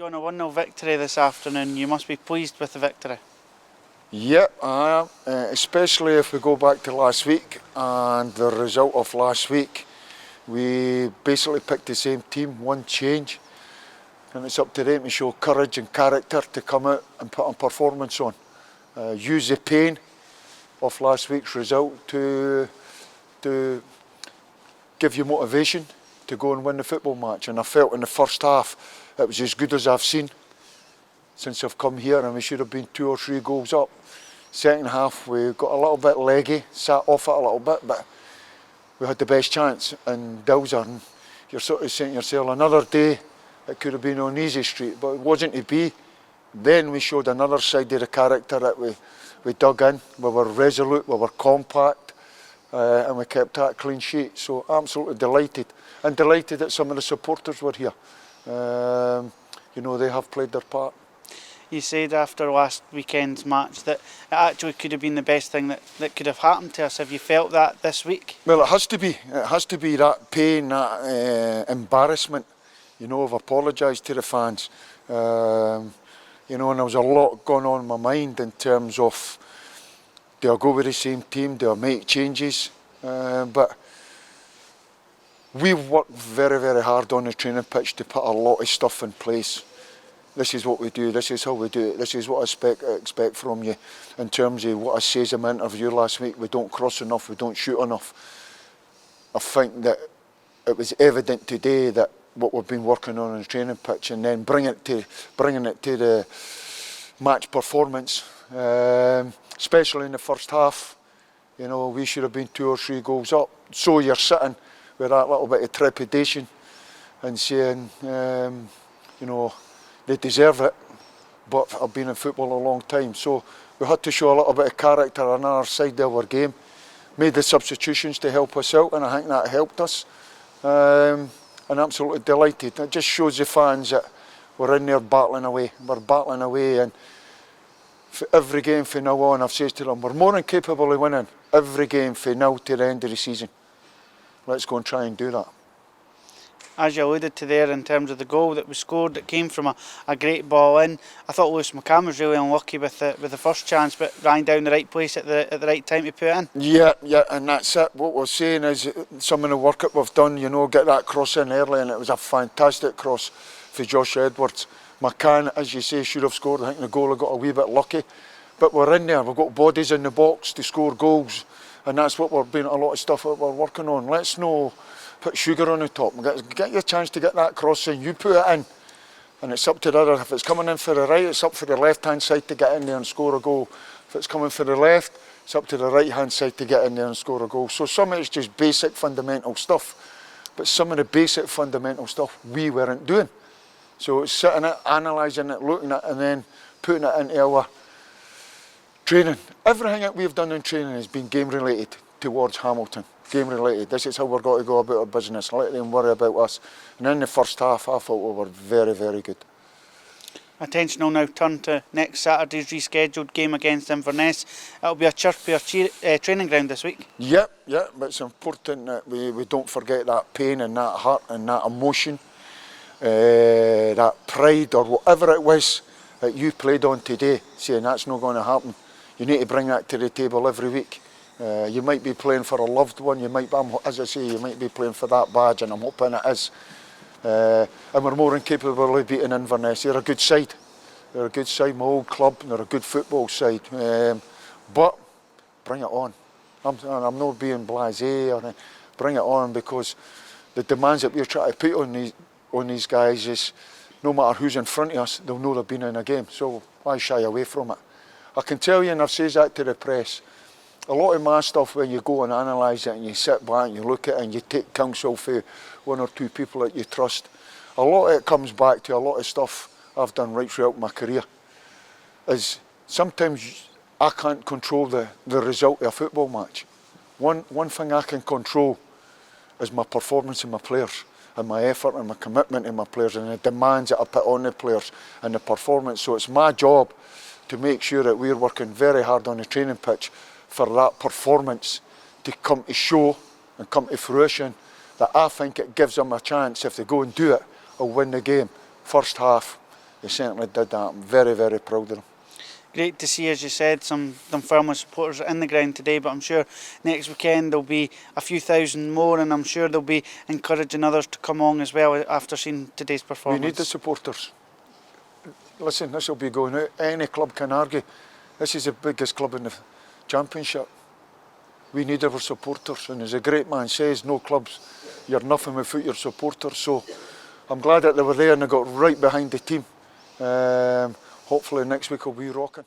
John, a 1-0 victory this afternoon. You must be pleased with the victory. Yep, I am, especially if we go back to last week and the result of last week. We basically picked the same team, one change, and it's up to them to show courage and character to come out and put a performance on. Use the pain of last week's result to give you motivation to go and win the football match. And I felt in the first half it was as good as I've seen since I've come here, and we should have been 2 or 3 goals up. Second half we got a little bit leggy, sat off it a little bit, but we had the best chance. And Dowser, and you're sort of saying to yourself, another day it could have been on easy street, but it wasn't to be. Then we showed another side of the character that we dug in. We were resolute, we were compact, and we kept that clean sheet. So absolutely delighted, and delighted that some of the supporters were here. You know, they have played their part. You said after last weekend's match that it actually could have been the best thing that could have happened to us. Have you felt that this week? Well, it has to be. It has to be that pain, that embarrassment. You know, I've apologised to the fans. You know, and there was a lot going on in my mind in terms of, do I go with the same team, do I make changes? But we've worked very, very hard on the training pitch to put a lot of stuff in place. This is what we do, this is how we do it, this is what I expect from you. In terms of what I said in my interview last week, we don't cross enough, we don't shoot enough. I think that it was evident today that what we've been working on the training pitch, and then bringing it to the match performance, especially in the first half. You know, we should have been 2 or 3 goals up. So you're sitting with that little bit of trepidation and saying, you know, they deserve it, but I've been in football a long time. So we had to show a little bit of character on our side of our game. Made the substitutions to help us out, and I think that helped us. And absolutely delighted. It just shows the fans that we're in there battling away. We're battling away, and for every game from now on, I've said to them, we're more than capable of winning every game from now to the end of the season. Let's go and try and do that. As you alluded to there, in terms of the goal that was scored, it came from a great ball in. I thought Lewis McCann was really unlucky with the first chance, but ran down the right place at the right time to put it in. Yeah, and that's it. What we're saying is some of the work that we've done, you know, get that cross in early, and it was a fantastic cross for Josh Edwards. McCann, as you say, should have scored. I think the goalie got a wee bit lucky, but we're in there. We've got bodies in the box to score goals, and that's what we're doing. A lot of stuff that we're working on. Let's not put sugar on the top. Get your chance to get that cross in, you put it in. And it's up to the other. If it's coming in for the right, it's up for the left-hand side to get in there and score a goal. If it's coming for the left, it's up to the right-hand side to get in there and score a goal. So some of it's just basic fundamental stuff, but some of the basic fundamental stuff we weren't doing. So it's sitting it, analysing it, looking at it, and then putting it into our training. Everything that we've done in training has been game-related towards Hamilton. Game-related. This is how we're going to go about our business. Let them worry about us. And in the first half, I thought we were very, very good. Attention will now turn to next Saturday's rescheduled game against Inverness. It'll be a chirpier training ground this week. Yep, but it's important that we don't forget that pain and that hurt and that emotion, that pride or whatever it was that you played on today, saying that's not going to happen. You need to bring that to the table every week. You might be playing for a loved one, you might, as I say, you might be playing for that badge, and I'm hoping it is. And we're more than capable of beating Inverness. They're a good side. They're a good side, my old club, and they're a good football side. But bring it on. I'm not being blasé, or bring it on, because the demands that we're trying to put on these guys is, no matter who's in front of us, they'll know they've been in a game. So why shy away from it? I can tell you, and I've said that to the press, a lot of my stuff, when you go and analyse it and you sit back and you look at it and you take counsel for 1 or 2 people that you trust, a lot of it comes back to a lot of stuff I've done right throughout my career. Is sometimes I can't control the result of a football match. One thing I can control is my performance and my players, and my effort and my commitment in my players, and the demands that I put on the players and the performance. So it's my job to make sure that we're working very hard on the training pitch for that performance to come to show and come to fruition, that I think it gives them a chance, if they go and do it, will win the game. First half, he certainly did that. I'm very, very proud of him. Great to see, as you said, some Dunfermline supporters in the ground today, but I'm sure next weekend there'll be a few thousand more, and I'm sure they'll be encouraging others to come on as well after seeing today's performance. We need the supporters. Listen, this will be going out. Any club can argue. This is the biggest club in the championship. We need our supporters, and as a great man says, no clubs, you're nothing without your supporters. So I'm glad that they were there and they got right behind the team. Hopefully next week will be rocking.